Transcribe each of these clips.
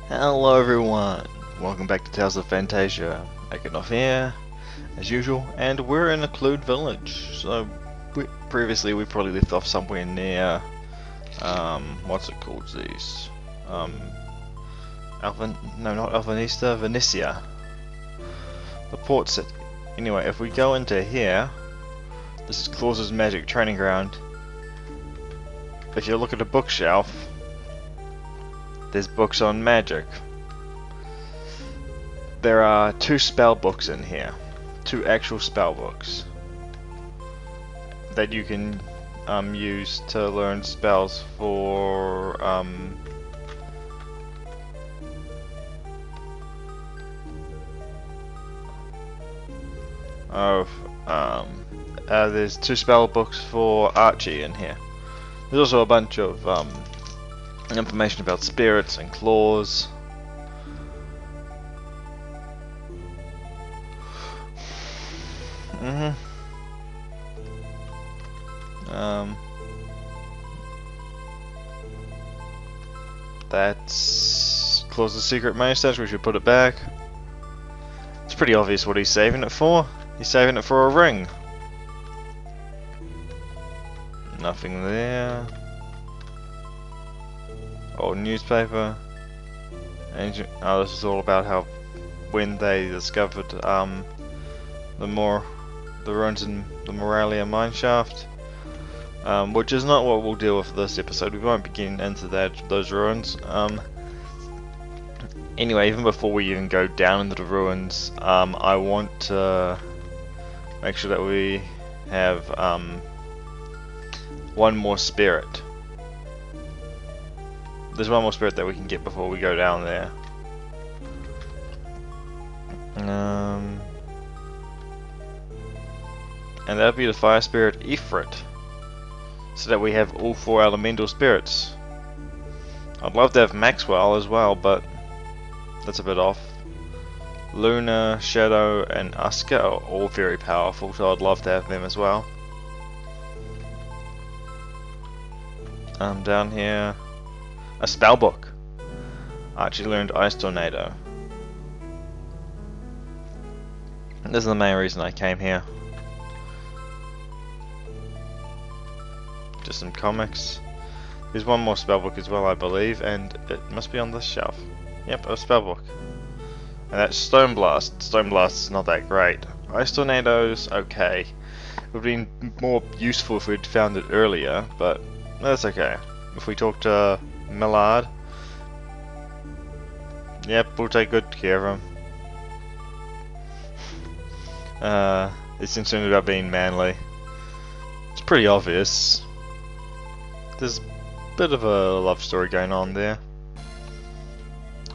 Hello everyone, welcome back to Tales of Phantasia. Off here, as usual, and we're in a Clued village. So, previously we probably left off somewhere near, what's it called these? Not Alvanista, Venetia. The port city. Anyway, if we go into here, this is Claus's magic training ground. If you look at a bookshelf, there's books on magic. There are 2 spell books in here. 2 actual spell books that you can use to learn spells for there's 2 spell books for Archie in here. There's also a bunch of information about spirits and claws. That's Claus's secret money stash. We should put it back. It's pretty obvious what he's saving it for. He's saving it for a ring. Nothing there. Old newspaper. Ancient. Oh, this is all about how when they discovered the ruins in the Moralia mineshaft, which is not what we'll deal with this episode. We won't be getting into those ruins. Anyway, even before we even go down into the ruins, I want to make sure that we have one more spirit. There's one more spirit that we can get before we go down there. And that'll be the fire spirit Ifrit, so that we have all 4 elemental spirits. I'd love to have Maxwell as well, but that's a bit off. Luna, Shadow, and Asuka are all very powerful, so I'd love to have them as well. Down here, a spell book. Archie learned Ice Tornado. This is the main reason I came here. Just some comics. There's one more spellbook as well, I believe, and it must be on this shelf. Yep, a spellbook. And that's Stone Blast. Stone Blast is not that great. Ice Tornado's okay. It would have been more useful if we'd found it earlier, but that's okay. If we talk to Millard, yep, we'll take good care of him. He's concerned about being manly. It's pretty obvious. There's a bit of a love story going on there.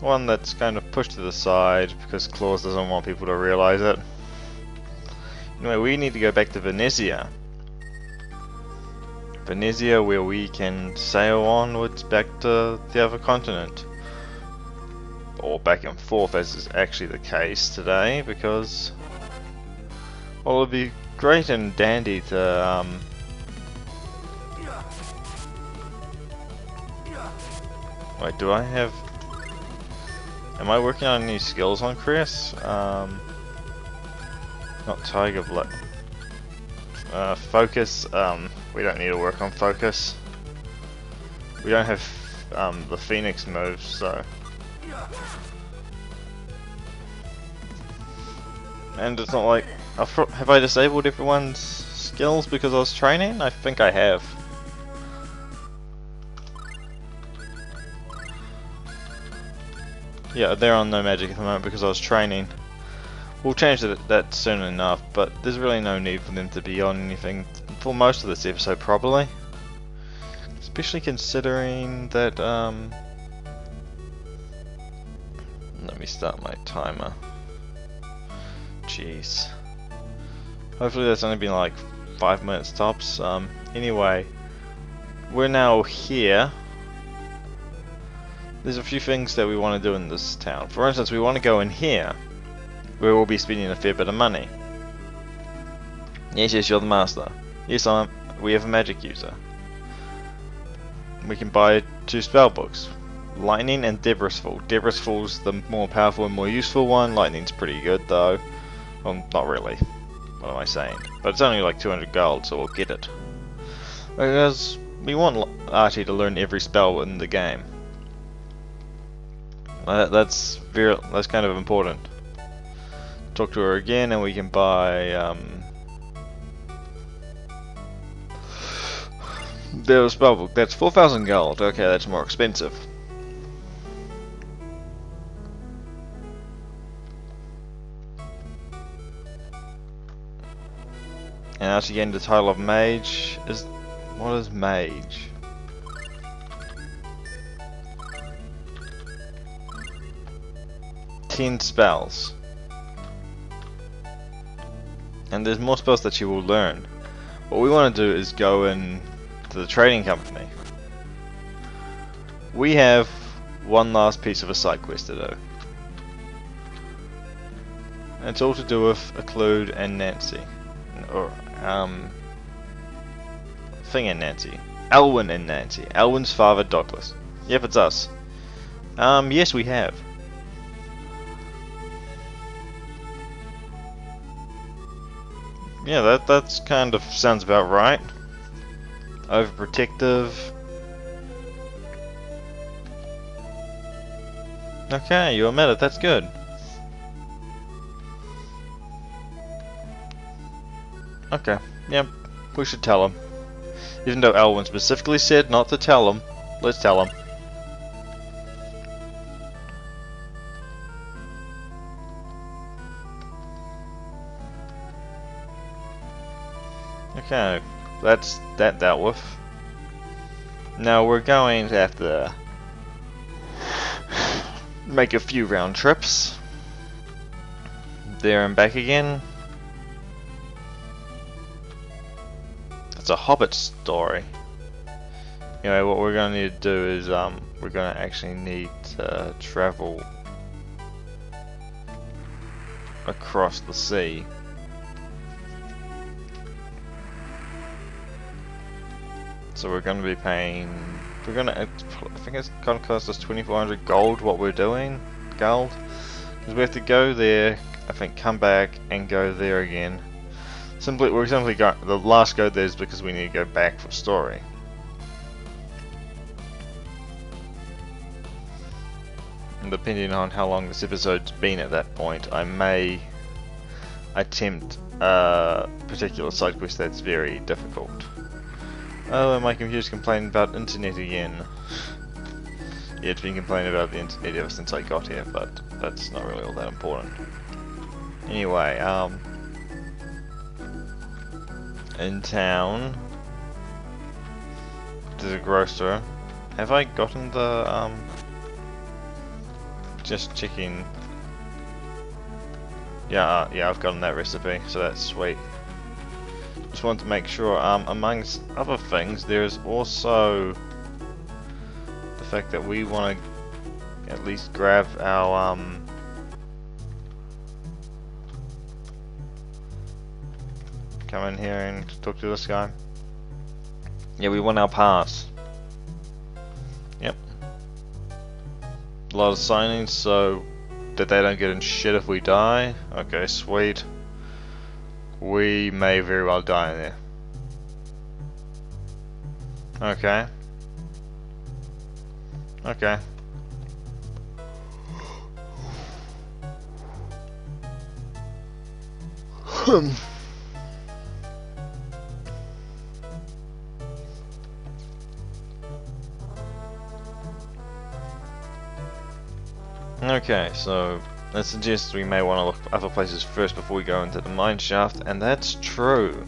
One that's kind of pushed to the side because Claus doesn't want people to realize it. Anyway, we need to go back to Venetia. Venetia, where we can sail onwards back to the other continent. Or back and forth, as is actually the case today, because, well, it would be great and dandy to wait, do I have... Am I working on any skills on Chris? Not Tiger Blood. Focus, we don't need to work on focus. We don't have the Phoenix moves, so... And it's not like... Have I disabled everyone's skills because I was training? I think I have. Yeah, they're on no magic at the moment because I was training. We'll change that soon enough, but there's really no need for them to be on anything for most of this episode, probably. Especially considering that, let me start my timer. Jeez. Hopefully that's only been like 5 minutes tops. Anyway, we're now here. There's a few things that we want to do in this town. For instance, we want to go in here, where we'll be spending a fair bit of money. Yes, you're the master. Yes, we have a magic user. We can buy 2 spell books. Lightning and Debrisful. Debrisful's the more powerful and more useful one. Lightning's pretty good though. Well, not really. What am I saying? But it's only like 200 gold, so we'll get it. Because we want Archie to learn every spell in the game. That's kind of important. Talk to her again, and we can buy. There was spellbook. That's 4,000 gold. Okay, that's more expensive. And now she gained the title of mage. What is mage? Ten spells. And there's more spells that she will learn. What we want to do is go in to the trading company. We have one last piece of a side quest to do. And it's all to do with Acclude and Nancy. Or, Thing and Nancy. Elwyn and Nancy. Elwyn's father, Douglas. Yep, it's us. Yes, we have. Yeah, that's kind of sounds about right. Overprotective. Okay, you admit it, that's good. Okay, yep, we should tell him. Even though Elwyn specifically said not to tell him, let's tell him. Okay, that's that dealt with. Now we're going to have to make a few round trips. There and back again. It's a Hobbit story. Anyway, what we're going to need to do is we're going to actually need to travel across the sea. So we're going to be paying. I think it's going to cost us 2,400 gold. What we're doing, gold, because we have to go there. I think come back and go there again. We're simply going. The last go there is because we need to go back for story. And depending on how long this episode's been at that point, I may attempt a particular side quest that's very difficult. Oh, and my computer's complaining about internet again. Yeah, it's been complaining about the internet ever since I got here, but that's not really all that important. Anyway, in town, there's a grocer. Have I gotten the, just checking. Yeah, yeah, I've gotten that recipe, so that's sweet. Just wanted to make sure, amongst other things, there's also the fact that we want to at least grab our, come in here and talk to this guy. Yeah, we want our pass. Yep. A lot of signings, so that they don't get in shit if we die. Okay, sweet. We may very well die in there. Okay. Okay. Okay, so that suggests we may want to look other places first before we go into the mine shaft, and that's true.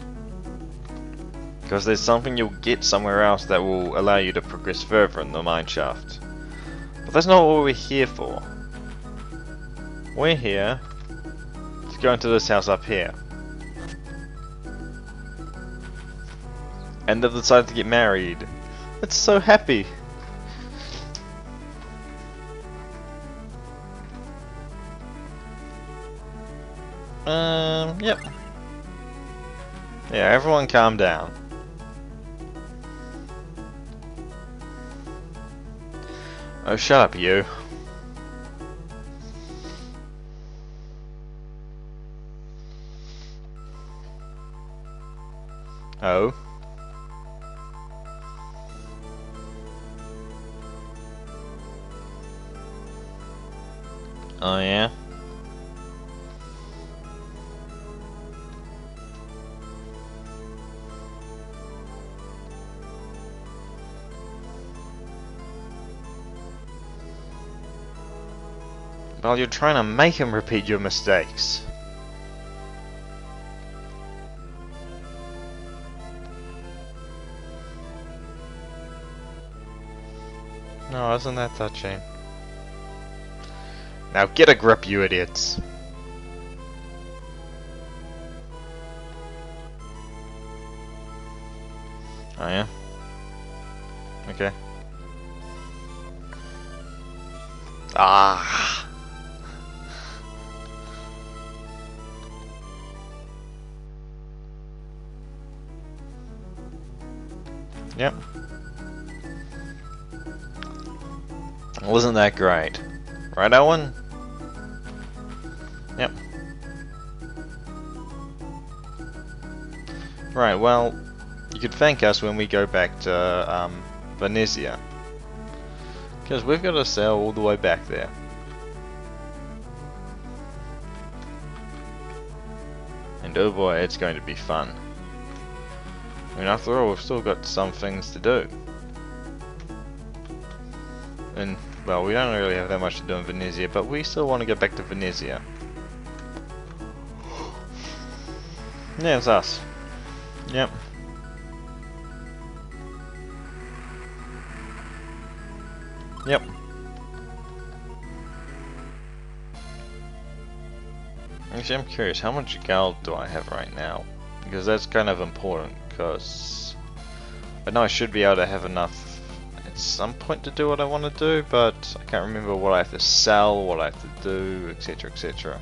Because there's something you'll get somewhere else that will allow you to progress further in the mine shaft. But that's not what we're here for. We're here to go into this house up here. And they've decided to get married. It's so happy. Yep. Yeah, everyone calm down. Oh, shut up, you. Oh. Oh, yeah? Well, you're trying to make him repeat your mistakes. No, isn't that touching? Now get a grip, you idiots. Oh, yeah? Okay. Ah! Yep. Wasn't that great? Right, Owen? Yep. Right, well, you could thank us when we go back to Phantasia. Because we've got to sail all the way back there. And oh boy, it's going to be fun. I mean, after all, we've still got some things to do. And, well, we don't really have that much to do in Phantasia, but we still want to get back to Phantasia. Yeah, it's us. Yep. Yep. Actually, I'm curious, how much gold do I have right now? Because that's kind of important, because I know I should be able to have enough at some point to do what I want to do, but I can't remember what I have to sell, what I have to do, etc, etc.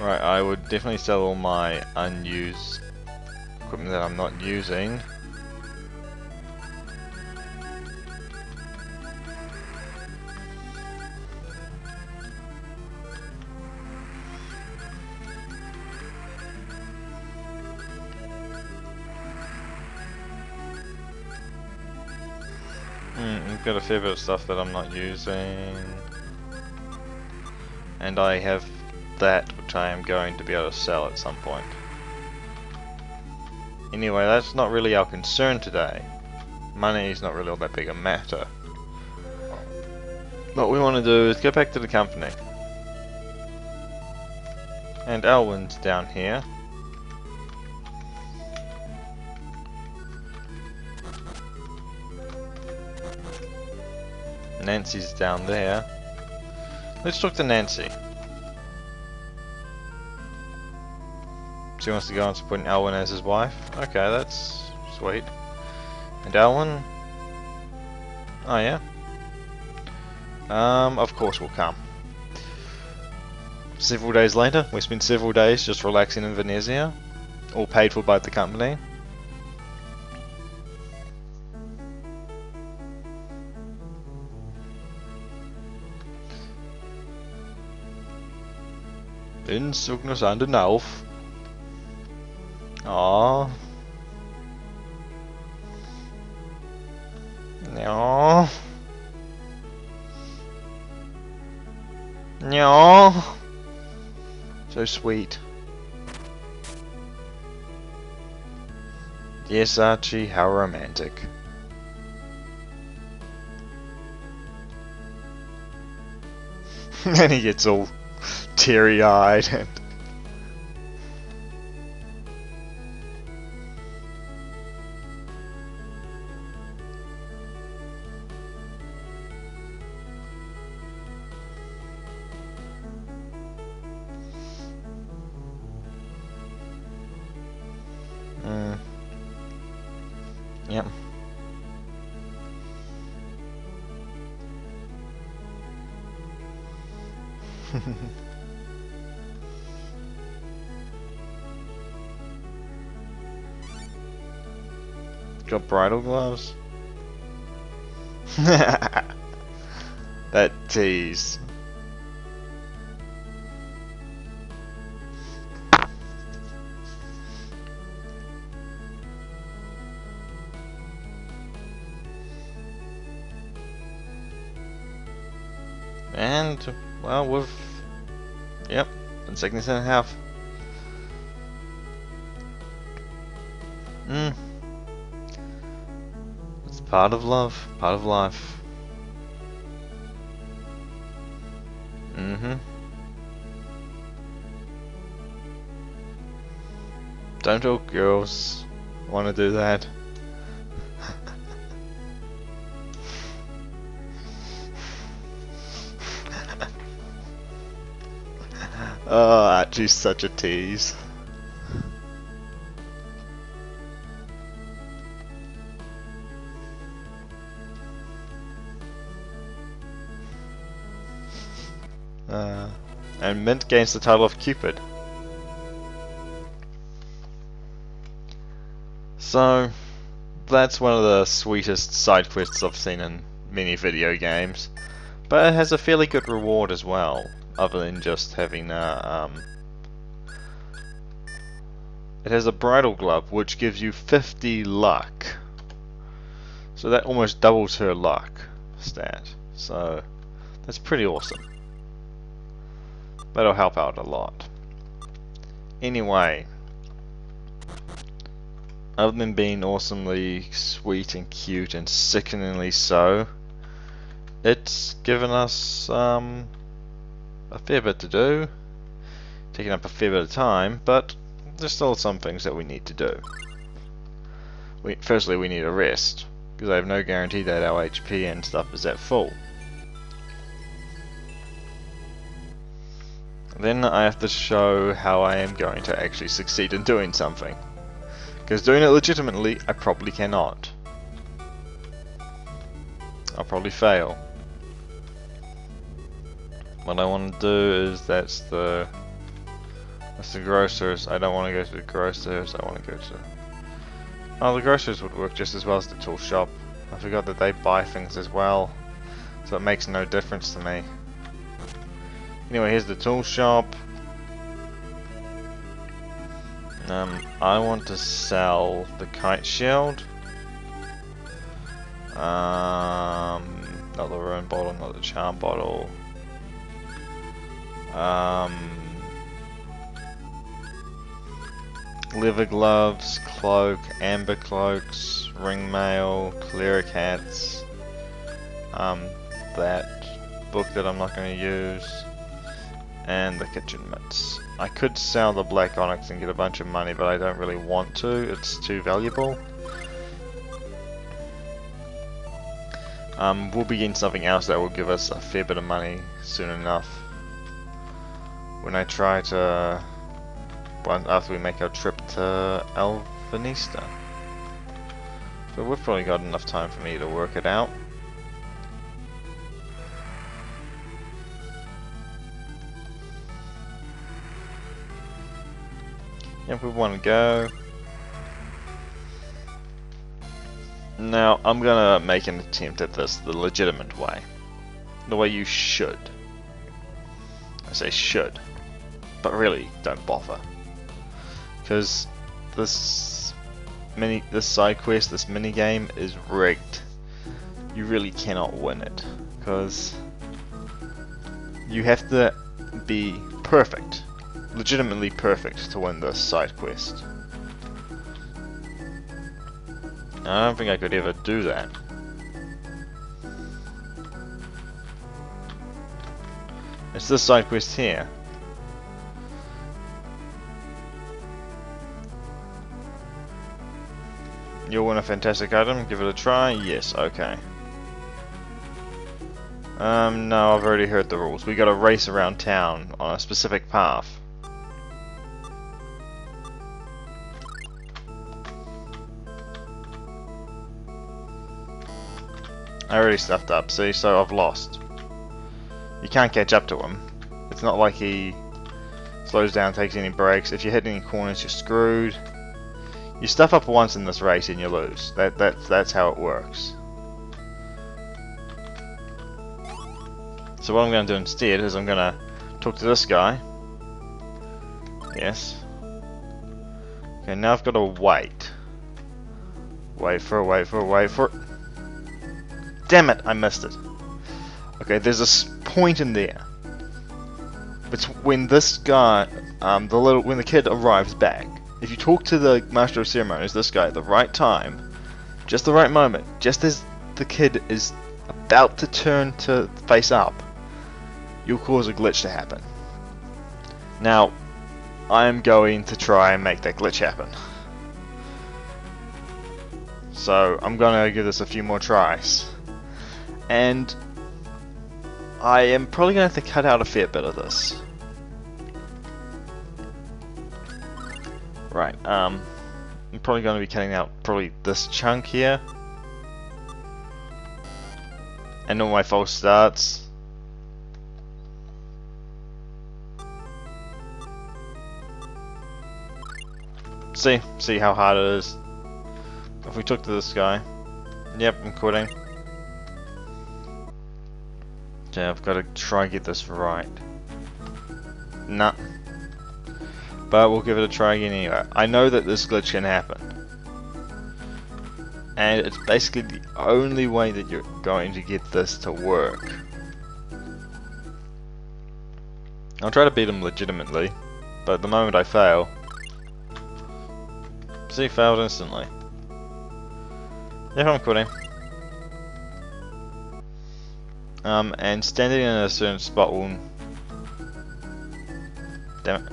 Right, I would definitely sell all my unused equipment that I'm not using. I've got a fair bit of stuff that I'm not using. And I have that which I am going to be able to sell at some point. Anyway, that's not really our concern today. Money is not really all that big a matter. What we want to do is go back to the company. And Elwyn's down here. Nancy's down there. Let's talk to Nancy. She wants to go on supporting Elwyn as his wife. Okay, that's sweet. And Elwyn? Oh yeah? Of course we'll come. Several days later, we spent several days just relaxing in Phantasia. All paid for by the company. Den zoek ons aan de nauf. Aww. No. No. So sweet. Yes, Archie, how romantic. And he gets all teary-eyed and yep. Got bridal gloves? That tease. And, well, yep, been 6.5. It's part of love, part of life. Don't all girls want to do that. Oh, Archie's such a tease. And Mint gains the title of Cupid. So, that's one of the sweetest side quests I've seen in many video games. But it has a fairly good reward as well, other than just having a, it has a bridal glove which gives you 50 luck. So that almost doubles her luck stat. So that's pretty awesome. That'll help out a lot. Anyway, other than being awesomely sweet and cute and sickeningly so, it's given us a fair bit to do, taking up a fair bit of time, but there's still some things that we need to do. Firstly, we need a rest, because I have no guarantee that our HP and stuff is at full. Then I have to show how I am going to actually succeed in doing something. Because doing it legitimately, I probably cannot. I'll probably fail. What I want to do is that's the grocers. I don't want to go to the grocers. I want to go to... Oh, the grocers would work just as well as the tool shop. I forgot that they buy things as well, so it makes no difference to me. Anyway, here's the tool shop. I want to sell the kite shield. Not the ruin bottle, not the charm bottle. Leather gloves, cloak, amber cloaks, ring mail, cleric hats. That book that I'm not going to use. And the kitchen mitts. I could sell the black onyx and get a bunch of money, but I don't really want to. It's too valuable. We'll be getting something else that will give us a fair bit of money soon enough. When I try to... after we make our trip to Alvanista. So we've probably got enough time for me to work it out. If we want to go. Now, I'm gonna make an attempt at this the legitimate way. The way you should. I say should. But really, don't bother. Because this side quest, this mini game is rigged. You really cannot win it. Because you have to be perfect. Legitimately perfect to win this side quest. I don't think I could ever do that. It's this side quest here. You'll win a fantastic item, give it a try? Yes, okay. No, I've already heard the rules. We gotta race around town on a specific path. I already stuffed up, see, so I've lost. You can't catch up to him. It's not like he slows down, takes any breaks. If you hit any corners, you're screwed. You stuff up once in this race and you lose. That's how it works. So what I'm going to do instead is I'm going to talk to this guy. Yes. Okay, now I've got to wait. Wait for it. Damn it, I missed it. Okay, there's a point in there. It's when this guy, when the kid arrives back. If you talk to the Master of Ceremonies, this guy, at the right time, just the right moment, just as the kid is about to turn to face up, you'll cause a glitch to happen. Now, I am going to try and make that glitch happen. So, I'm going to give this a few more tries. And I am probably going to have to cut out a fair bit of this. Right, I'm probably going to be cutting out probably this chunk here. And all my false starts. See how hard it is. If we took to this guy. Yep, I'm quitting. Okay, I've got to try and get this right. Nah. But we'll give it a try again anyway. I know that this glitch can happen. And it's basically the only way that you're going to get this to work. I'll try to beat him legitimately, but at the moment I fail. See, failed instantly. Yep, I'm quitting. And standing in a certain spot will... Damn it.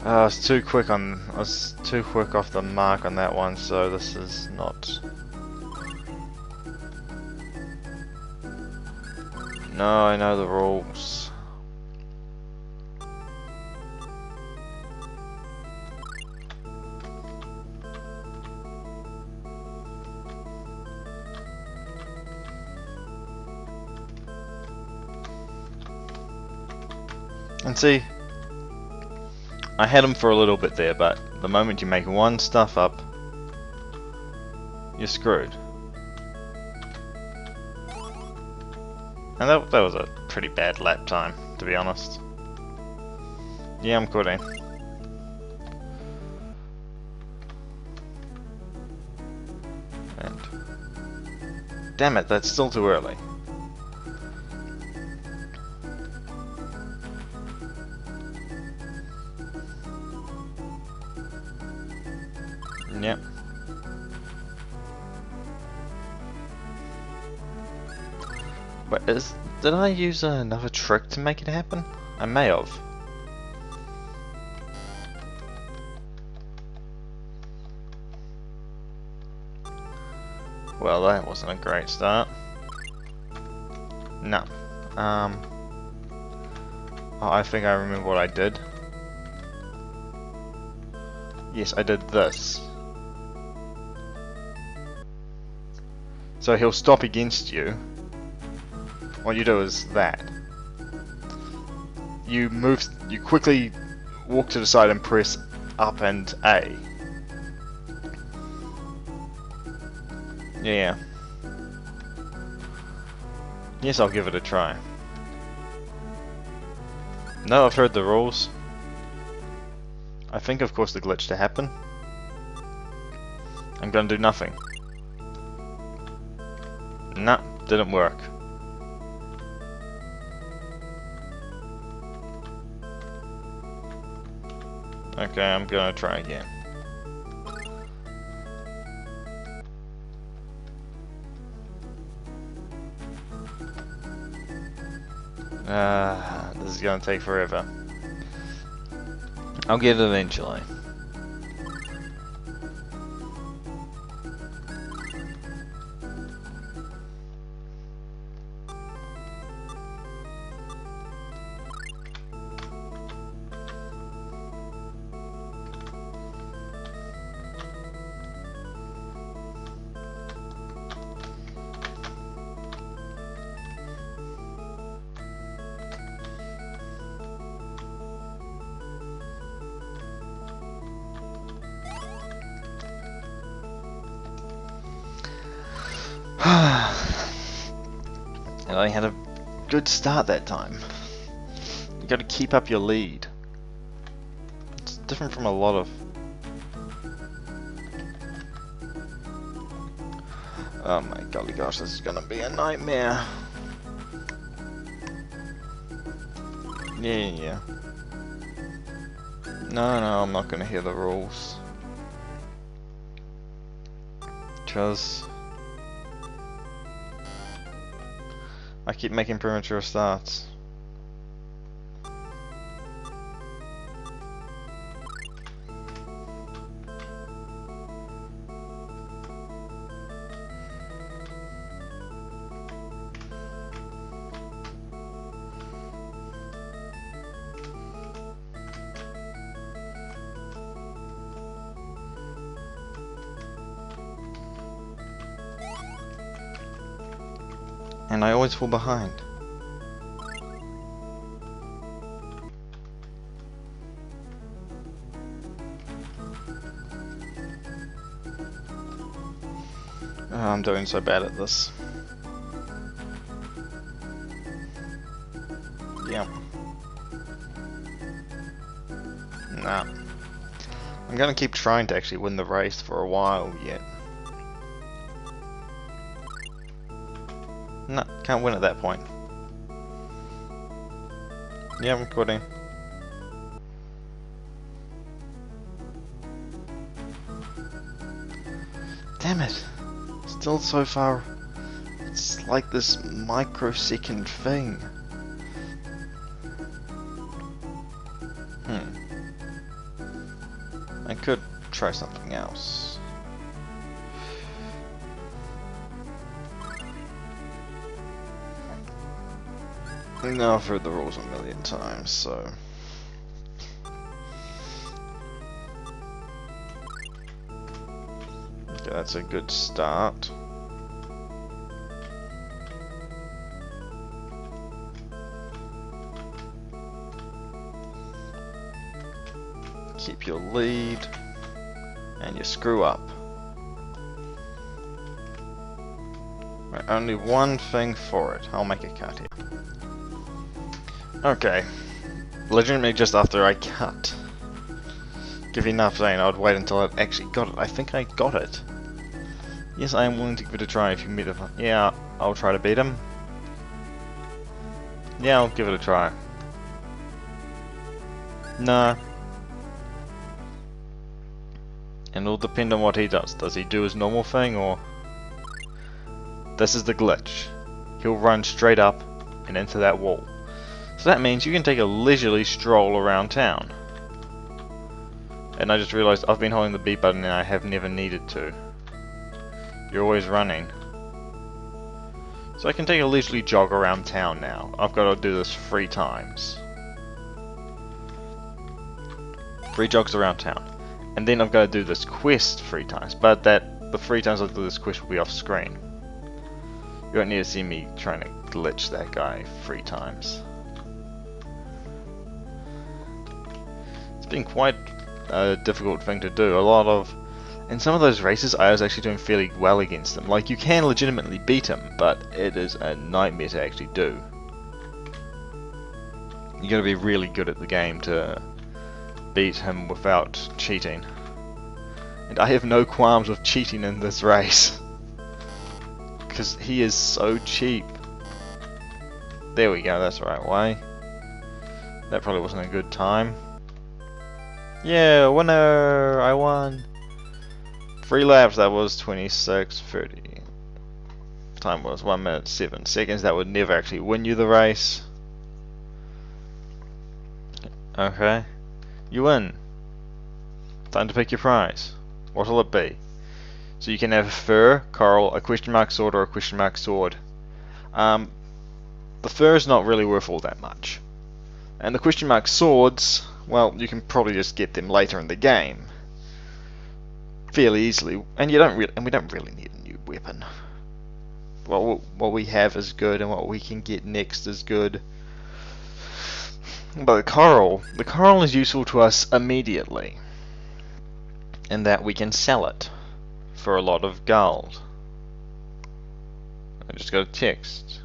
I was too quick off the mark on that one, so this is not... No, I know the rules. And see, I had him for a little bit there, but the moment you make one stuff up, you're screwed. And that was a pretty bad lap time, to be honest. Yeah, I'm quitting. And damn it, that's still too early. Yep. But did I use another trick to make it happen? I may have. Well, that wasn't a great start. No. Oh, I think I remember what I did. Yes, I did this. So he'll stop against you. What you do is that. You quickly walk to the side and press up and A. Yeah. Yes, I'll give it a try. No, I've heard the rules. I think I've caused the glitch to happen. I'm gonna do nothing. Nah, didn't work. Okay, I'm gonna try again. This is gonna take forever. I'll get it eventually. And I had a good start that time. You got to keep up your lead. It's different from a lot of... Oh my golly gosh, this is gonna be a nightmare. Yeah. No, I'm not gonna hear the rules. Because I keep making premature starts. And I always fall behind. Oh, I'm doing so bad at this. Yeah. Nah. I'm gonna keep trying to actually win the race for a while yet. No, can't win at that point. Yeah, I'm quitting. Damn it! Still so far. It's like this microsecond thing. I could try something else. No, I've heard the rules a million times, so... Okay, that's a good start. Keep your lead, and you screw up. Right, only one thing for it. I'll make a cut here. Okay, legitimately just after I cut. Give you enough saying I'd wait until I actually got it. I think I got it. Yes, I am willing to give it a try if you can beat it. Yeah, I'll try to beat him. Yeah, I'll give it a try. Nah. And it'll depend on what he does. Does he do his normal thing, or... This is the glitch. He'll run straight up and into that wall. So that means you can take a leisurely stroll around town. And I just realized I've been holding the B button and I have never needed to. You're always running. So I can take a leisurely jog around town now. I've got to do this 3 times. 3 jogs around town. And then I've got to do this quest 3 times. But the 3 times I do this quest will be off screen. You don't need to see me trying to glitch that guy 3 times. It's been quite a difficult thing to do. In some of those races I was actually doing fairly well against them. Like, you can legitimately beat him, but it is a nightmare to actually do. You gotta be really good at the game to beat him without cheating. And I have no qualms with cheating in this race. Because he is so cheap. There we go, that's the right way. That probably wasn't a good time. Yeah, winner! I won! 3 laps, that was 26:30. Time was 1 minute 7 seconds. That would never actually win you the race. Okay. You win. Time to pick your prize. What'll it be? So you can have fur, coral, a question mark sword, or a question mark sword. The fur is not really worth all that much. And the question mark swords, well, you can probably just get them later in the game. Fairly easily. And we don't really need a new weapon. Well, what we have is good, and what we can get next is good. But the coral is useful to us immediately. In that we can sell it for a lot of gold. I just got a text.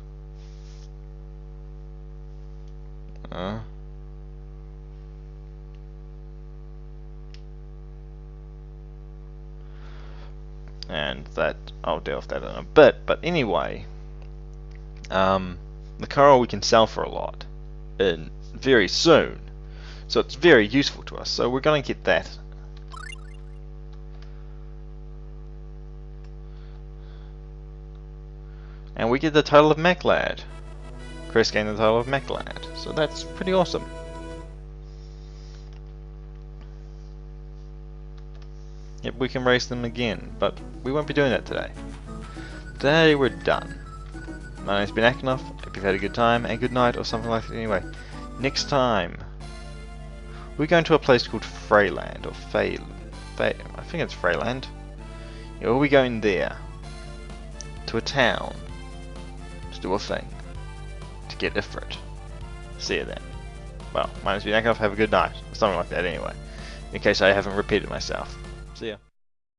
And that, I'll deal with that in a bit. But anyway, the coral we can sell for a lot very soon. So it's very useful to us. So we're going to get that. And we get the title of MechLad. Chris gained the title of MechLad. So that's pretty awesome. Yep, we can race them again, but we won't be doing that today. Today we're done. My name's been Akinov. Hope you've had a good time and good night or something like that. Anyway, next time we're going to a place called Freyland or I think it's Freyland. Yeah, we'll be going there to a town to do a thing to get Ifrit. See you then. Well, my name's been Akinov. Have a good night or something like that. Anyway, in case I haven't repeated myself.